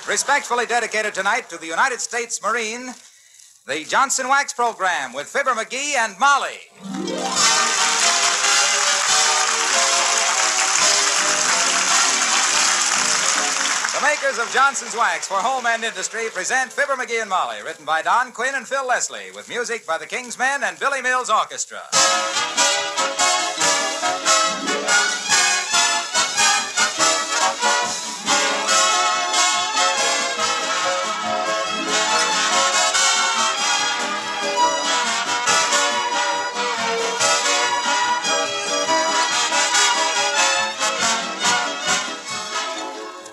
Respectfully dedicated tonight to the United States Marine, the Johnson Wax Program with Fibber, McGee, and Molly. The makers of Johnson's Wax for home and industry present Fibber, McGee, and Molly, written by Don Quinn and Phil Leslie, with music by the King's Men and Billy Mills Orchestra.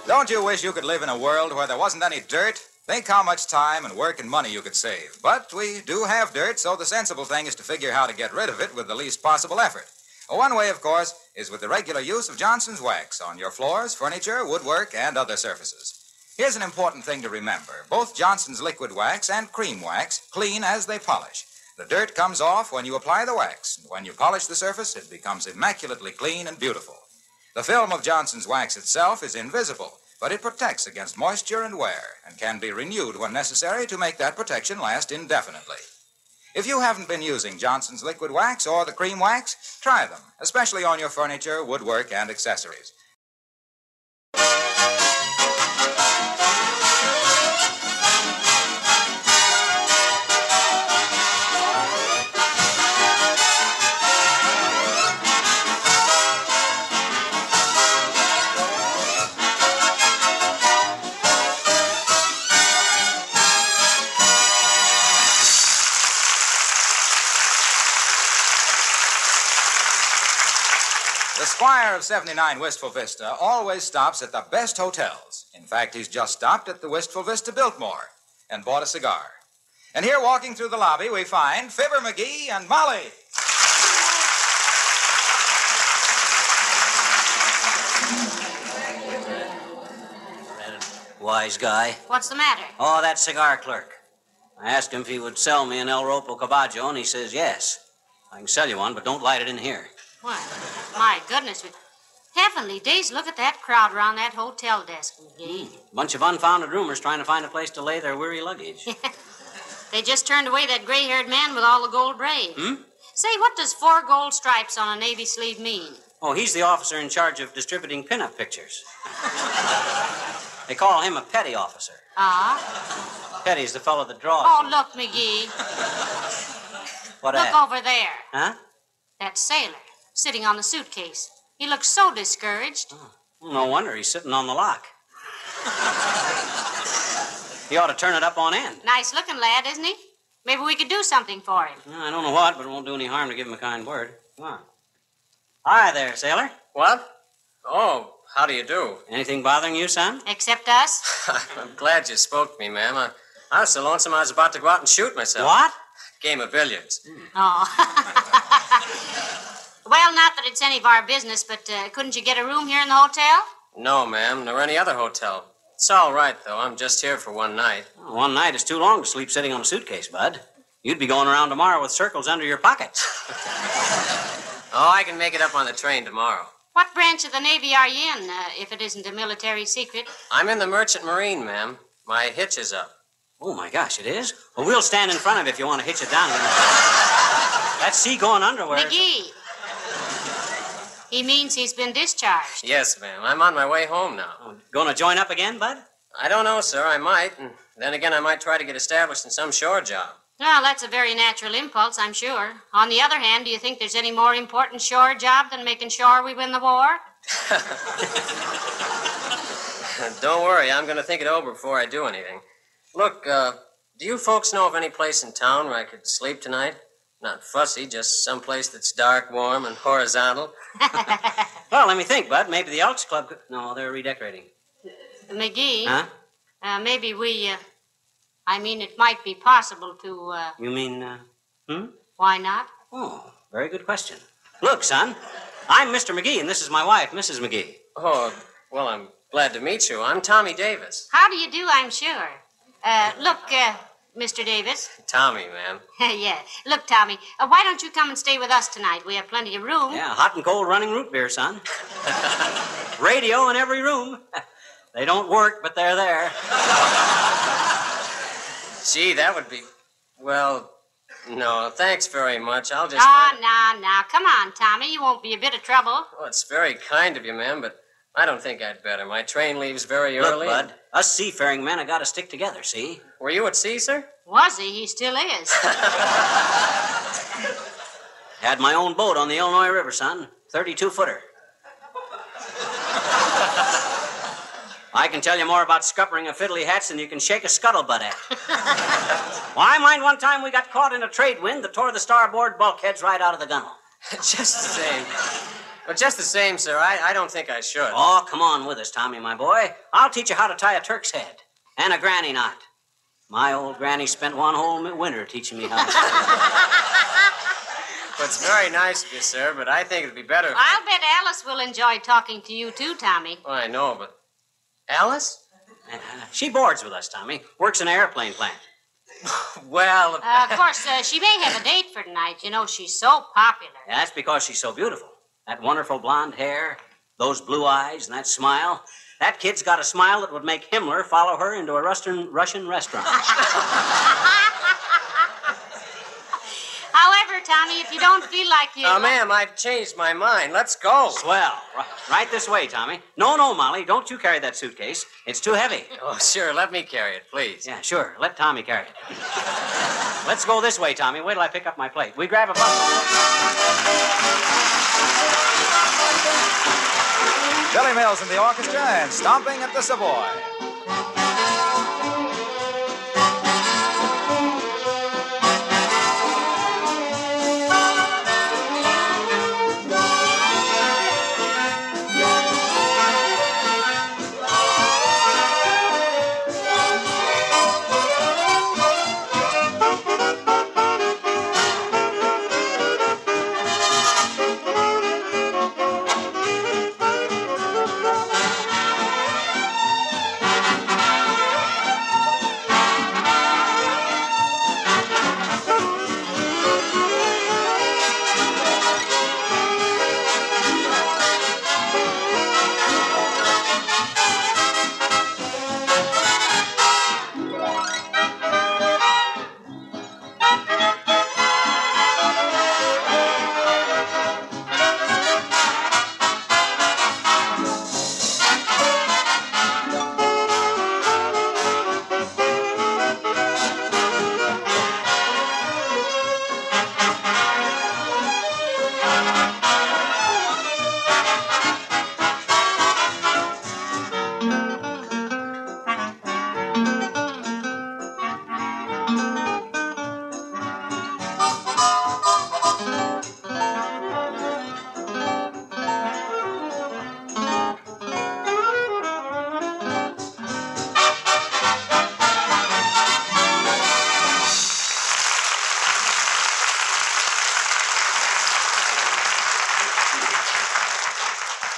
Don't you wish you could live in a world where there wasn't any dirt? Think how much time and work and money you could save. But we do have dirt, so the sensible thing is to figure how to get rid of it with the least possible effort. One way, of course, is with the regular use of Johnson's Wax on your floors, furniture, woodwork, and other surfaces. Here's an important thing to remember. Both Johnson's liquid wax and cream wax clean as they polish. The dirt comes off when you apply the wax, and when you polish the surface, it becomes immaculately clean and beautiful. The film of Johnson's Wax itself is invisible, but it protects against moisture and wear and can be renewed when necessary to make that protection last indefinitely. If you haven't been using Johnson's liquid wax or the cream wax, try them, especially on your furniture, woodwork, and accessories. The Squire of 79 Wistful Vista always stops at the best hotels. In fact, he's just stopped at the Wistful Vista Biltmore and bought a cigar. And here, walking through the lobby, we find Fibber, McGee, and Molly. Wise guy. What's the matter? Oh, that cigar clerk. I asked him if he would sell me an El Ropo Caballo, and he says yes. I can sell you one, but don't light it in here. What? My goodness. Heavenly days, look at that crowd around that hotel desk, McGee. Bunch of unfounded rumors trying to find a place to lay their weary luggage. They just turned away that gray-haired man with all the gold braid. Say, what does 4 gold stripes on a navy sleeve mean? Oh, he's the officer in charge of distributing pinup pictures. They call him a petty officer. Ah? Petty's the fellow that draws. Oh, look, McGee. What Look at? over there. Huh? That sailor, sitting on the suitcase. He looks so discouraged. Oh, no wonder he's sitting on the lock. He ought to turn it up on end. Nice-looking lad, isn't he? Maybe we could do something for him. I don't know what, but it won't do any harm to give him a kind word. Come on. Hi there, sailor. What? Oh, how do you do? Anything bothering you, son? Except us? I'm glad you spoke to me, ma'am. I was so lonesome I was about to go out and shoot myself. What? Game of billiards. Oh. Well, not that it's any of our business, but couldn't you get a room here in the hotel? No, ma'am, nor any other hotel. It's all right, though. I'm just here for one night. Oh, one night is too long to sleep sitting on a suitcase, Bud. You'd be going around tomorrow with circles under your pockets. Oh, I can make it up on the train tomorrow. What branch of the Navy are you in, if it isn't a military secret? I'm in the Merchant Marine, ma'am. My hitch is up. Oh, my gosh, it is? Well, we'll stand in front of it if you want to hitch it down. That's seagoing underwear. McGee. He means he's been discharged. Yes, ma'am. I'm on my way home now. Oh, gonna join up again, Bud? I don't know, sir. I might. And then again, I might try to get established in some shore job. Well, that's a very natural impulse, I'm sure. On the other hand, do you think there's any more important shore job than making sure we win the war? Don't worry. I'm going to think it over before I do anything. Look, do you folks know of any place in town where I could sleep tonight? Not fussy, just someplace that's dark, warm, and horizontal. Well, let me think, Bud. Maybe the Elks Club could... No, they're redecorating. McGee? Huh? Maybe we, it might be possible to, You mean, Why not? Oh, very good question. Look, son, I'm Mr. McGee, and this is my wife, Mrs. McGee. Oh, well, I'm glad to meet you. I'm Tommy Davis. How do you do, I'm sure. Look, Mr. Davis. Tommy, ma'am. Yeah. Look, Tommy, why don't you come and stay with us tonight? We have plenty of room. Yeah, hot and cold running root beer, son. Radio in every room. They don't work, but they're there. Gee, that would be... Well, no, thanks very much. I'll just... Now. Come on, Tommy. You won't be a bit of trouble. Oh, it's very kind of you, ma'am, but I don't think I'd better. My train leaves very early. Look, Bud, us seafaring men have got to stick together, see? Were you at sea, sir? Was he? He still is. Had my own boat on the Illinois River, son. 32-footer. I can tell you more about scuppering a fiddly hats than you can shake a scuttlebutt at. Well, I mind one time we got caught in a trade wind that tore the starboard bulkheads right out of the gunwale. Just the same. Well, just the same, sir. I don't think I should. Oh, come on with us, Tommy, my boy. I'll teach you how to tie a Turk's head and a granny knot. My old granny spent one whole winter teaching me how to... Well, it's very nice of you, sir, but I think it'd be better... I'll bet Alice will enjoy talking to you, too, Tommy. Oh, I know, but... Alice? She boards with us, Tommy. Works in an airplane plant. Well... Of course, she may have a date for tonight. You know, she's so popular. Yeah, that's because she's so beautiful. That wonderful blonde hair, those blue eyes, and that smile. That kid's got a smile that would make Himmler follow her into a Russian restaurant. However, Tommy, if you don't feel like you... ma'am, I've changed my mind. Let's go. Swell. Right this way, Tommy. No, Molly, don't you carry that suitcase. It's too heavy. Oh, sure. Let me carry it, please. Yeah, sure. Let Tommy carry it. Let's go this way, Tommy. Wait till I pick up my plate. We grab a bus. Billy Mills and the orchestra and Stomping at the Savoy.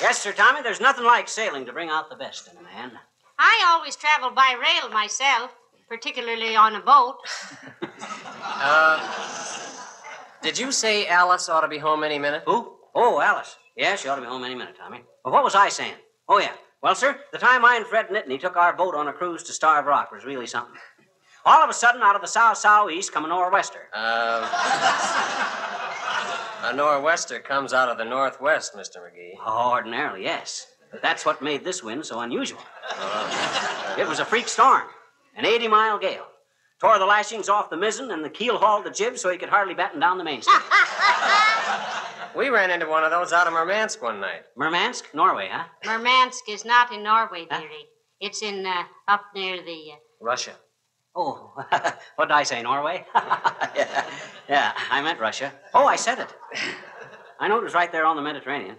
Yes, Sir Tommy, there's nothing like sailing to bring out the best in a man. I always travel by rail myself, particularly on a boat. Did you say Alice ought to be home any minute? Who? Oh, Alice. Yeah, she ought to be home any minute, Tommy. Well, what was I saying? Oh, yeah. Well, sir, the time I and Fred Nittany took our boat on a cruise to Starved Rock was really something. All of a sudden, out of the south-southeast come a nor'wester. A nor'wester comes out of the northwest, Mr. McGee. Oh, ordinarily, yes. But that's what made this wind so unusual. It was a freak storm, an 80-mile gale. Tore the lashings off the mizzen and the keel hauled the jib so he could hardly batten down the mainstay. We ran into one of those out of Murmansk one night. Murmansk? Norway, huh? Murmansk is not in Norway, Huh? dearie. It's in, up near the... Russia. Oh, what did I say, Norway? yeah, I meant Russia. Oh, I said it. I know it was right there on the Mediterranean.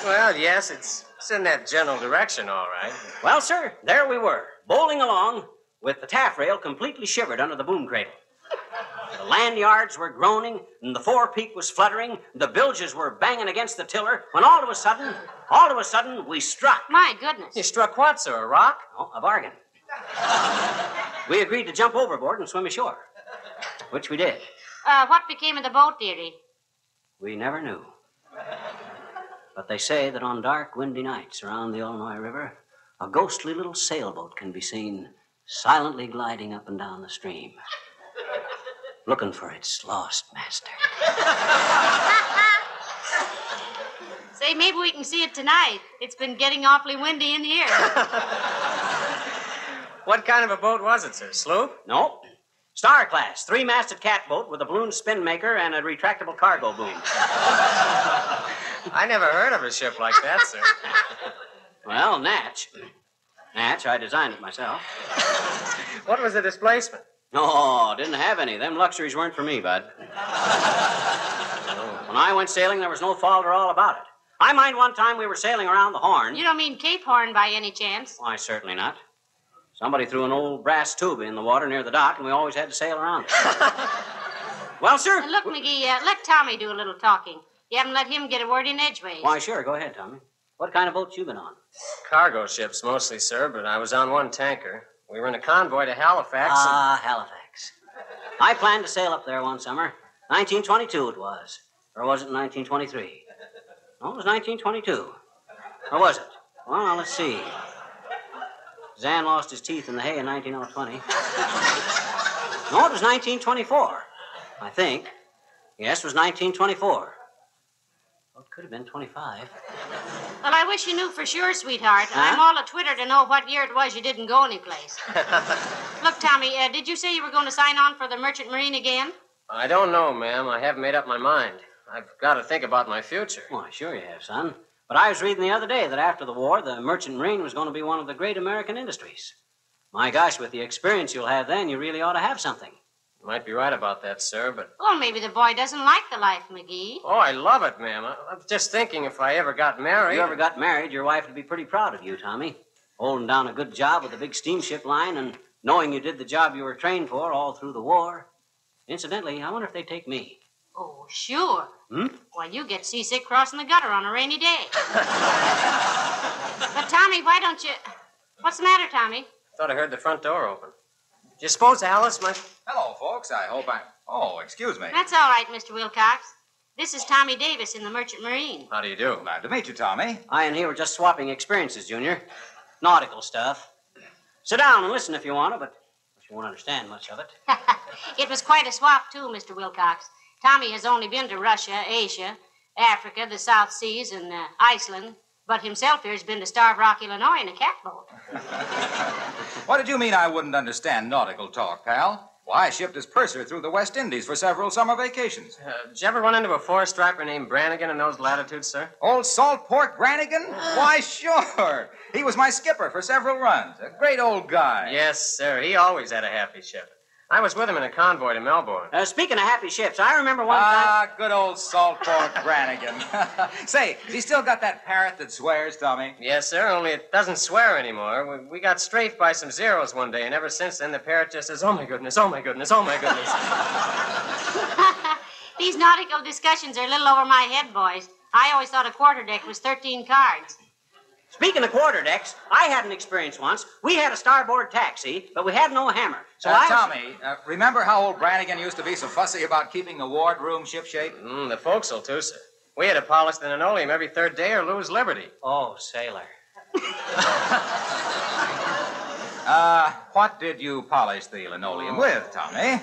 Well, yes, it's in that general direction, all right. Well, sir, there we were, bowling along with the taffrail completely shivered under the boom cradle. The lanyards were groaning, and the forepeak was fluttering, and the bilges were banging against the tiller, when all of a sudden, we struck. My goodness. You struck what, sir, a rock? Oh, a bargain. We agreed to jump overboard and swim ashore, which we did. What became of the boat, dearie? We never knew. But they say that on dark, windy nights around the Illinois River, a ghostly little sailboat can be seen silently gliding up and down the stream, looking for its lost master. Say, maybe we can see it tonight. It's been getting awfully windy in here. What kind of a boat was it, sir? Sloop? No. Star class, 3-masted catboat with a balloon spin maker and a retractable cargo boom. I never heard of a ship like that, sir. Well, Natch, I designed it myself. What was the displacement? No, didn't have any. Them luxuries weren't for me, bud. When I went sailing, there was no fault at all about it. I mind one time we were sailing around the Horn. You don't mean Cape Horn by any chance? Why, certainly not. Somebody threw an old brass tube in the water near the dock, and we always had to sail around it. Well, sir. And look, McGee, let Tommy do a little talking. You haven't let him get a word in edgeways. Why, sure. Go ahead, Tommy. What kind of boat you been on? Cargo ships mostly, sir, but I was on one tanker. We were in a convoy to Halifax. Halifax. I planned to sail up there one summer. 1922 it was. Or was it 1923? No, it was 1922. Or was it? Well, now, let's see. Zan lost his teeth in the hay in 1920. No, it was 1924. I think. Yes, it was 1924. Well, it could have been 25. Well, I wish you knew for sure, sweetheart. Huh? I'm all a twitter to know what year it was you didn't go anyplace. Look, Tommy, did you say you were going to sign on for the Merchant Marine again? I don't know, ma'am. I haven't made up my mind. I've got to think about my future. Why, sure you have, son. But I was reading the other day that after the war, the Merchant Marine was going to be one of the great American industries. My gosh, with the experience you'll have then, you really ought to have something. You might be right about that, sir, but... Well, maybe the boy doesn't like the life, McGee. Oh, I love it, ma'am. I'm just thinking if I ever got married... If you ever got married, your wife would be pretty proud of you, Tommy. Holding down a good job with a big steamship line and knowing you did the job you were trained for all through the war. Incidentally, I wonder if they'd take me. Oh, sure. Hmm? Why, you get seasick crossing the gutter on a rainy day. But, Tommy, why don't you... What's the matter, Tommy? Thought I heard the front door open. Do you suppose Alice might... Hello, folks. I hope I'm... Oh, excuse me. That's all right, Mr. Wilcox. This is Tommy Davis in the Merchant Marine. How do you do? Glad to meet you, Tommy. I and he were just swapping experiences, Junior. Nautical stuff. Sit down and listen if you want to, but you won't understand much of it. It was quite a swap, too, Mr. Wilcox. Tommy has only been to Russia, Asia, Africa, the South Seas, and Iceland, but himself here's been to Starved Rock, Illinois in a catboat. What did you mean I wouldn't understand nautical talk, pal? Why, I shipped as purser through the West Indies for several summer vacations. Did you ever run into a four-striper named Brannigan in those latitudes, sir? Old Salt Pork Brannigan? Why, sure. He was my skipper for several runs. A great old guy. Yes, sir. He always had a happy ship. I was with him in a convoy to Melbourne. Speaking of happy ships, I remember one time... Good old Salt Pork Brannigan. Say, has he still got that parrot that swears, Tommy? Yes, sir, only it doesn't swear anymore. We got strafed by some Zeros one day, and ever since then the parrot just says, oh, my goodness, oh, my goodness, oh, my goodness. These nautical discussions are a little over my head, boys. I always thought a quarterdeck was 13 cards. Speaking of quarterdecks, I had an experience once. We had a starboard taxi, but we had no hammer. So Tommy, remember how old Brannigan used to be so fussy about keeping the wardroom shipshape? The forecastle, too, sir. We had to polish the linoleum every third day or lose liberty. Oh, sailor. What did you polish the linoleum with, Tommy?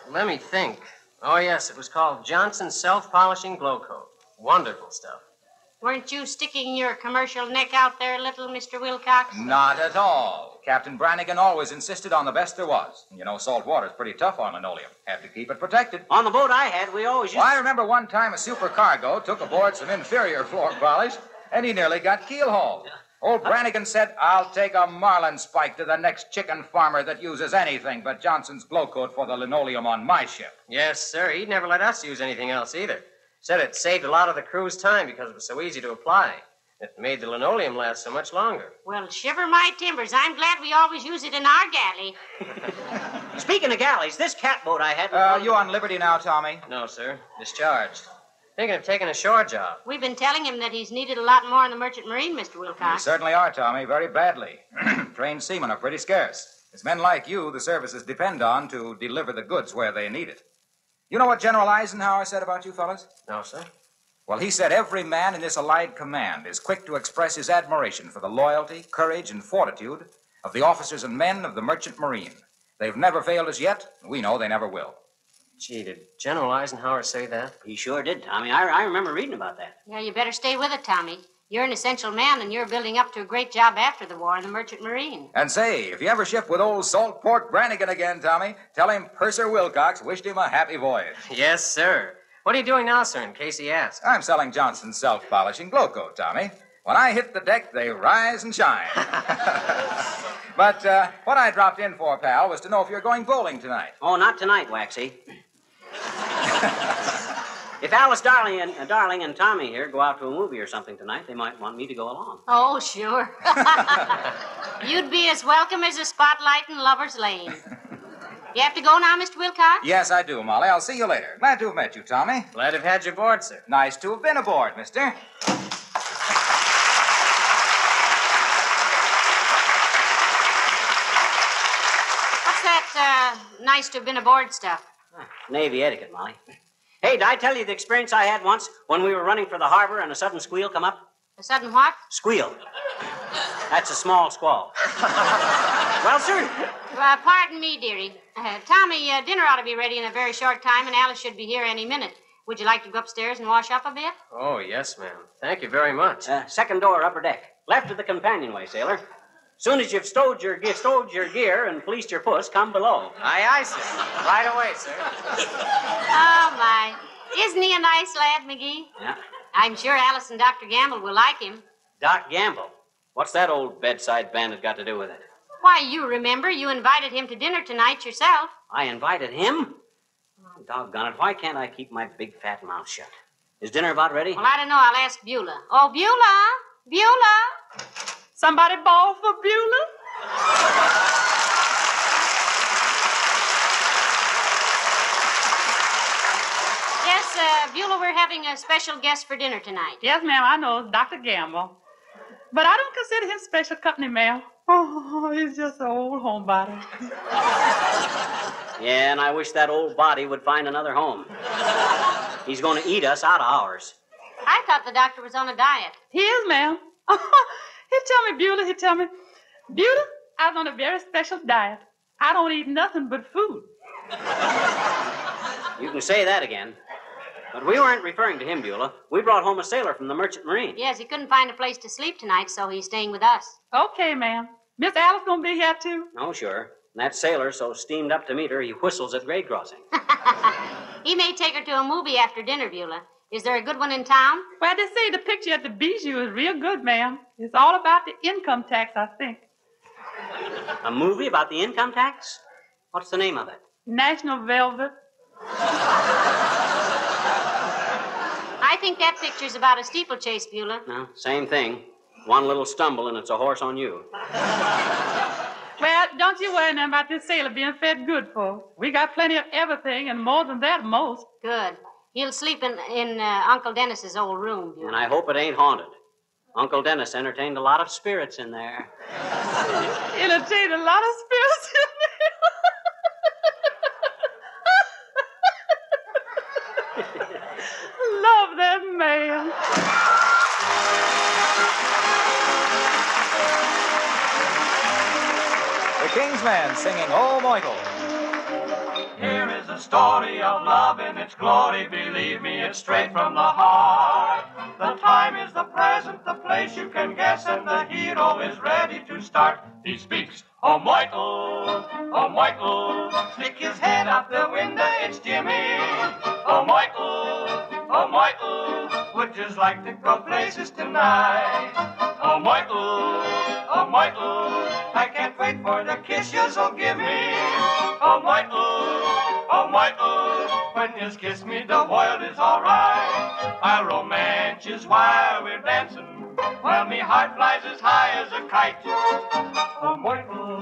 Let me think. Oh, yes, it was called Johnson's Self-Polishing Glow Coat. Wonderful stuff. Weren't you sticking your commercial neck out there a little, Mr. Wilcox? Not at all. Captain Brannigan always insisted on the best there was. You know, salt water's pretty tough on linoleum. Have to keep it protected. On the boat I had, we always used Well, I remember one time a supercargo took aboard some inferior floor polish, and he nearly got keel-hauled. Old Brannigan said, I'll take a marlin spike to the next chicken farmer that uses anything but Johnson's glow coat for the linoleum on my ship. Yes, sir. He'd never let us use anything else either. Said it saved a lot of the crew's time because it was so easy to apply. It made the linoleum last so much longer. Well, shiver my timbers. I'm glad we always use it in our galley. Speaking of galleys, this catboat I had... You on liberty now, Tommy? No, sir. Discharged. Thinking of taking a shore job. We've been telling him that he's needed a lot more in the Merchant Marine, Mr. You Wilcox. certainly are, Tommy, very badly. Trained seamen are pretty scarce. It's men like you the services depend on to deliver the goods where they need it. You know what General Eisenhower said about you fellas? No, sir. Well, he said every man in this Allied command is quick to express his admiration for the loyalty, courage, and fortitude of the officers and men of the Merchant Marine. They've never failed us yet, and we know they never will. Gee, did General Eisenhower say that? He sure did, Tommy. I remember reading about that. Yeah, you better stay with it, Tommy. You're an essential man, and you're building up to a great job after the war in the Merchant Marine. And say, if you ever ship with old Salt Pork Brannigan again, Tommy, tell him Purser Wilcox wished him a happy voyage. Yes, sir. What are you doing now, sir, in case he asks? I'm selling Johnson's self-polishing glow coat, Tommy. When I hit the deck, they rise and shine. But what I dropped in for, pal, was to know if you're going bowling tonight. Oh, not tonight, Waxy. If Alice Darling and Tommy here go out to a movie or something tonight, they might want me to go along. Oh, sure. You'd be as welcome as a spotlight in Lover's Lane. You have to go now, Mr. Wilcox? Yes, I do, Molly. I'll see you later. Glad to have met you, Tommy. Glad to have had you aboard, sir. Nice to have been aboard, mister. What's that nice to have been aboard stuff? Navy etiquette, Molly. Hey, did I tell you the experience I had once when we were running for the harbor and a sudden squeal come up? A sudden what? Squeal. That's a small squall. Well, sir. Pardon me, dearie. Tommy, dinner ought to be ready in a very short time, and Alice should be here any minute. Would you like to go upstairs and wash up a bit? Oh, yes, ma'am. Thank you very much. Second door, upper deck. Left of the companionway, sailor. Soon as you've stowed your gear and fleeced your puss, come below. Aye, aye, sir. Right away, sir. Oh, my. Isn't he a nice lad, McGee? Yeah. I'm sure Alice and Dr. Gamble will like him. Doc Gamble. What's that old bedside bandit got to do with it? Why, you remember you invited him to dinner tonight yourself. I invited him? Oh, doggone it. Why can't I keep my big fat mouth shut? Is dinner about ready? Well, I don't know. I'll ask Beulah. Oh, Beulah! Beulah! Somebody ball for Beulah? Yes, Beulah, we're having a special guest for dinner tonight. Yes, ma'am, I know. It's Dr. Gamble. But I don't consider him special company, ma'am. Oh, he's just an old homebody. Yeah, and I wish that old body would find another home. He's going to eat us out of ours. I thought the doctor was on a diet. He is, ma'am. He tell me, Beulah, I was on a very special diet. I don't eat nothing but food. You can say that again. But we weren't referring to him, Beulah. We brought home a sailor from the Merchant Marine. Yes, he couldn't find a place to sleep tonight, so he's staying with us. Okay, ma'am. Miss Alice gonna be here, too? Oh, sure. And that sailor so steamed up to meet her, he whistles at grade crossing. He may take her to a movie after dinner, Beulah. Is there a good one in town? Well, they say the picture at the Bijou is real good, ma'am. It's all about the income tax, I think. A movie about the income tax? What's the name of it? National Velvet. I think that picture's about a steeplechase, Beulah. No, same thing. One little stumble and it's a horse on you. Well, don't you worry now about this sailor being fed good for. We got plenty of everything and more than that, most. Good. He'll sleep in Uncle Dennis's old room, Beulah. And I hope it ain't haunted. Uncle Dennis entertained a lot of spirits in there. Entertained a lot of spirits in there. Love that man. The King's Men singing Oh Michael. Here is a story of love in its glory. Believe me, it's straight from the heart. The time is the present, the place you can guess, and the hero is ready to start. He speaks, oh Michael, stick his head out the window, it's Jimmy. Oh Michael, would just like to go places tonight. Oh Michael, I can't wait for the kiss you'll give me. Oh Michael, when you kiss me, the world is alright. I'll romance you while we're dancing, while me heart flies as high as a kite. Oh Michael,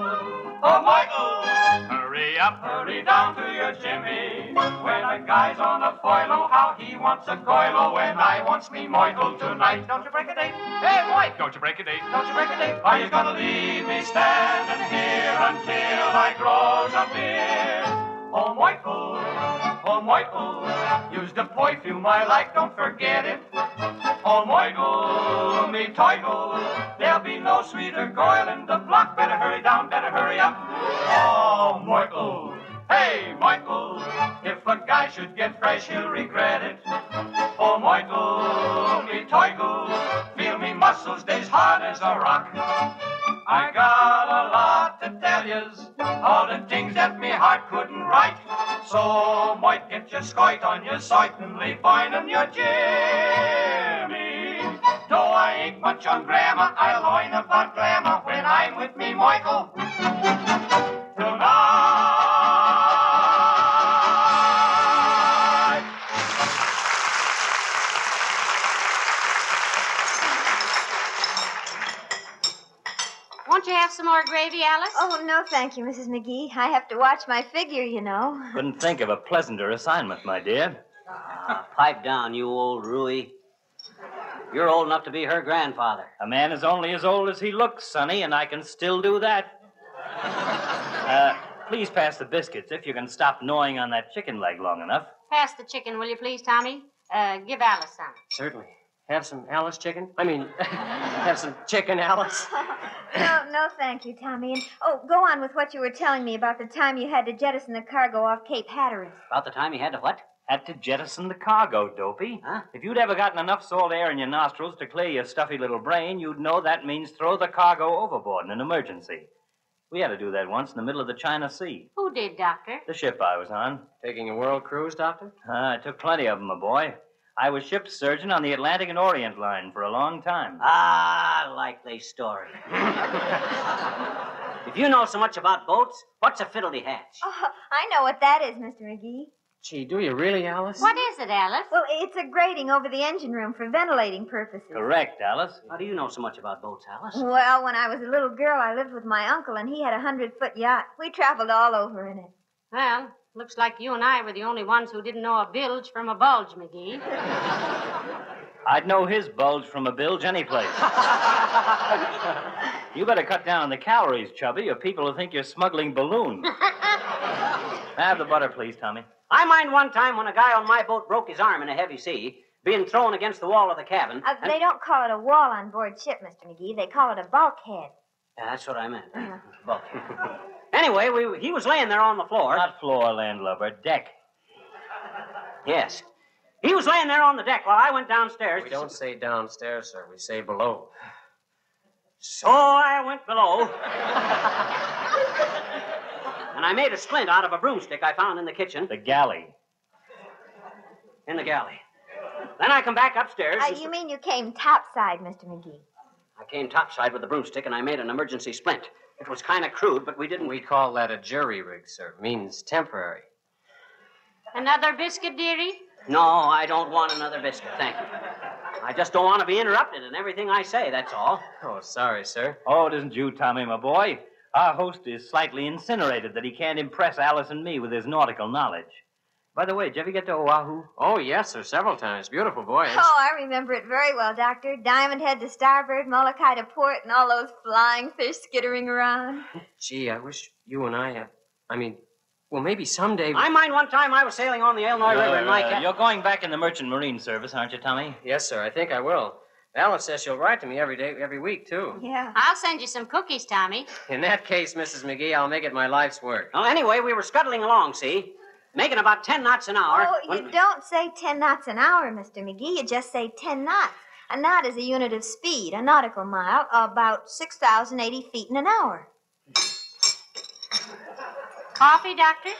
hurry up, hurry down to your Jimmy. When a guy's on a foil, oh how he wants a coil, oh when I wants me Michael tonight. Don't you break a date, hey boy, don't you break a date, don't you break a date. Are you gonna leave me standing here until I grows a beard? Oh Michael, use the perfume I like, don't forget it. Oh, Michael, me title, there'll be no sweeter girl in the block. Better hurry down, better hurry up. Oh, Michael, hey, Michael, if a guy should get fresh, he'll regret it. Oh, Michael, me title, feel me muscles stays hard as a rock. I got a lot to tell yous, all the things that me heart couldn't write. So might get your skite on you, certainly finding your Jimmy. Though I ain't much on grammar, I'll learn about glamour when I'm with me, Michael. Tonight. Won't you have some more gravy, Alice? Oh, no, thank you, Mrs. McGee. I have to watch my figure, you know. Couldn't think of a pleasanter assignment, my dear. Pipe down, you old Rui. You're old enough to be her grandfather. A man is only as old as he looks, Sonny, and I can still do that. Please pass the biscuits if you can stop gnawing on that chicken leg long enough. Pass the chicken, will you please, Tommy? Give Alice some. Certainly. Have some Alice chicken? Have some chicken, Alice? No, thank you, Tommy. And, go on with what you were telling me about the time you had to jettison the cargo off Cape Hatteras. About the time he had to what? Had to jettison the cargo, Dopey. Huh? If you'd ever gotten enough salt air in your nostrils to clear your stuffy little brain, you'd know that means throw the cargo overboard in an emergency. We had to do that once in the middle of the China Sea. Who did, Doctor? The ship I was on. Taking a world cruise, Doctor? I took plenty of them, my boy. I was ship's surgeon on the Atlantic and Orient line for a long time. Ah, likely story. If you know so much about boats, what's a fiddly hatch? Oh, I know what that is, Mr. McGee. Gee, do you really, Alice? What is it, Alice? Well, it's a grating over the engine room for ventilating purposes. Correct, Alice. How do you know so much about boats, Alice? Well, when I was a little girl, I lived with my uncle, and he had a 100-foot yacht. We traveled all over in it. Well, looks like you and I were the only ones who didn't know a bilge from a bulge, McGee. I'd know his bulge from a bilge anyplace. You better cut down on the calories, Chubby, or people will think you're smuggling balloons. Have the butter, please, Tommy. I mind one time when a guy on my boat broke his arm in a heavy sea, being thrown against the wall of the cabin. They don't call it a wall on board ship, Mr. McGee. They call it a bulkhead. Yeah, that's what I meant. Bulkhead. Anyway, he was laying there on the floor. Not floor, landlubber, deck. Yes. He was laying there on the deck while I went downstairs. We don't say downstairs, sir. We say below. So I went below. And I made a splint out of a broomstick I found in the kitchen. The galley. In the galley. Then I come back upstairs. You mean you came topside, Mr. McGee? I came topside with the broomstick and I made an emergency splint. It was kind of crude, but we didn't... We call that a jury rig, sir. Means temporary. Another biscuit, dearie? No, I don't want another biscuit, thank you. I just don't want to be interrupted in everything I say, that's all. Oh, sorry, sir. Oh, it isn't you, Tommy, my boy. Our host is slightly incinerated that he can't impress Alice and me with his nautical knowledge. By the way, did you ever get to Oahu? Oh, yes, sir, several times. Beautiful voyage. Oh, I remember it very well, Doctor. Diamond Head to starboard, Molokai to port, and all those flying fish skittering around. Gee, I wish you and I had... well, maybe someday... I mind one time I was sailing on the Illinois River in my You're going back in the Merchant Marine Service, aren't you, Tommy? Yes, sir, I think I will. Alice says she'll write to me every week, too. Yeah. I'll send you some cookies, Tommy. In that case, Mrs. McGee, I'll make it my life's work. Well, anyway, we were scuttling along, see? Making about 10 knots an hour. Oh, you don't say 10 knots an hour, Mr. McGee. You just say 10 knots. A knot is a unit of speed. A nautical mile, about 6,080 feet in an hour. Coffee, Doctor?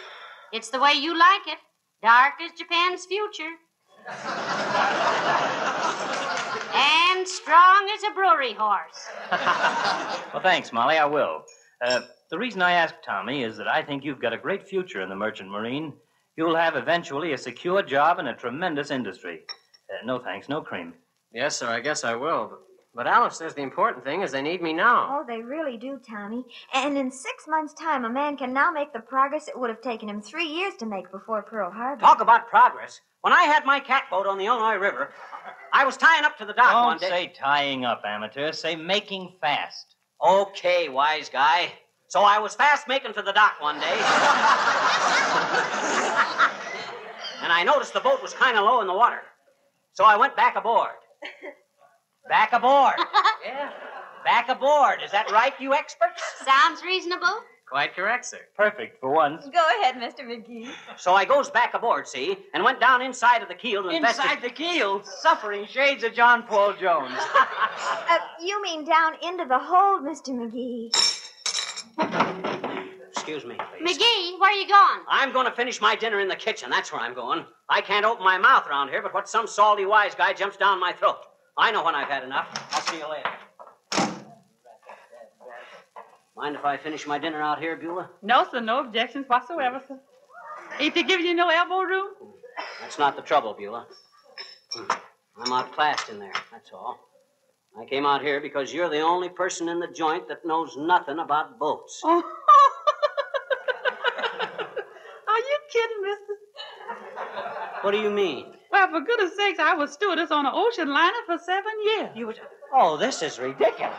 It's the way you like it. Dark as Japan's future. And strong as a brewery horse. Well, thanks, Molly. I will. The reason I asked Tommy is that I think you've got a great future in the Merchant Marine. You'll have eventually a secure job in a tremendous industry. No thanks, no cream. Yes, sir, I guess I will. But Alice says the important thing is they need me now. Oh, they really do, Tommy. And in 6 months' time, a man can now make the progress it would have taken him 3 years to make before Pearl Harbor. Talk about progress. When I had my catboat on the Illinois River, I was tying up to the dock one day. Don't say tying up, amateur. Say making fast. Okay, wise guy. So I was fast making to the dock one day. And I noticed the boat was kind of low in the water. So I went back aboard. Back aboard. Yeah. Back aboard. Is that right, you experts? Sounds reasonable. Quite correct, sir. Perfect for once. Go ahead, Mr. McGee. So I goes back aboard, see, and went down inside of the keel to investigate. Inside the keel, suffering shades of John Paul Jones. You mean down into the hold, Mr. McGee. Excuse me, please. McGee, where are you going? I'm going to finish my dinner in the kitchen. That's where I'm going. I can't open my mouth around here, but what some salty wise guy jumps down my throat. I know when I've had enough. I'll see you later. Mind if I finish my dinner out here, Beulah? No, sir, no objections whatsoever, sir. Ain't they giving you no elbow room? That's not the trouble, Beulah. I'm outclassed in there, that's all. I came out here because you're the only person in the joint that knows nothing about boats. Oh. Are you kidding, mister? What do you mean? Well, for goodness sakes, I was stewardess on an ocean liner for 7 years. You was... Oh, this is ridiculous.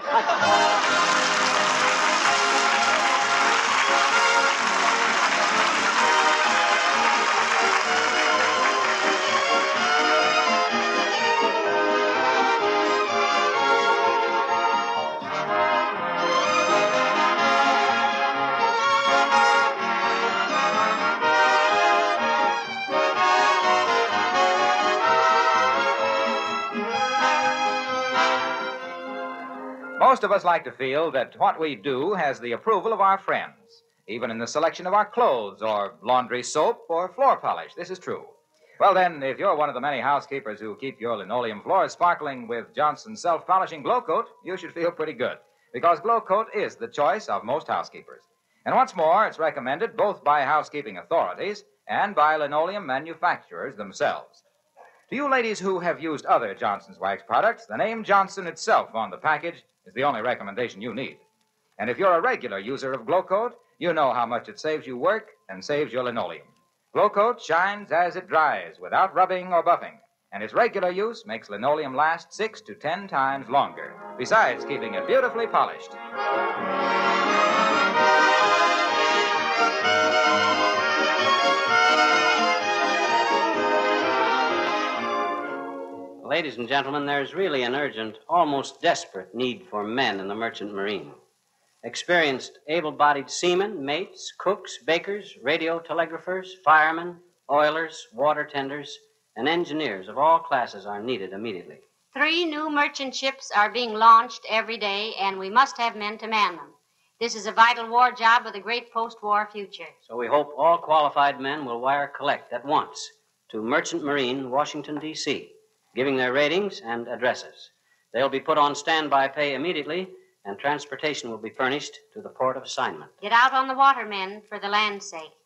Most of us like to feel that what we do has the approval of our friends, even in the selection of our clothes or laundry soap or floor polish. This is true. Well, then, if you're one of the many housekeepers who keep your linoleum floors sparkling with Johnson's self-polishing Glow Coat, you should feel pretty good, because Glow Coat is the choice of most housekeepers. And what's more, it's recommended both by housekeeping authorities and by linoleum manufacturers themselves. To you ladies who have used other Johnson's wax products, the name Johnson itself on the package is the only recommendation you need. And if you're a regular user of Glow Coat, you know how much it saves you work and saves your linoleum. Glow Coat shines as it dries without rubbing or buffing, and its regular use makes linoleum last 6 to 10 times longer, besides keeping it beautifully polished. Ladies and gentlemen, there's really an urgent, almost desperate need for men in the merchant marine. Experienced, able-bodied seamen, mates, cooks, bakers, radio telegraphers, firemen, oilers, water tenders, and engineers of all classes are needed immediately. 3 new merchant ships are being launched every day, and we must have men to man them. This is a vital war job with a great post-war future. So we hope all qualified men will wire collect at once to Merchant Marine, Washington, D.C., giving their ratings and addresses. They'll be put on standby pay immediately, and transportation will be furnished to the port of assignment. Get out on the water, men, for the land's sake.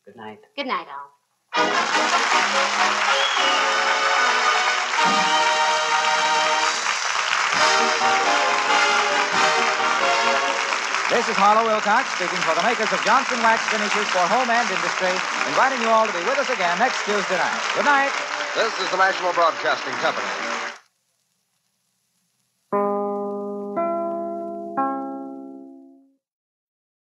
Good night. Good night, all. This is Harlow Wilcox speaking for the makers of Johnson Wax Finishes for Home and Industry, inviting you all to be with us again next Tuesday night. Good night. This is the National Broadcasting Company.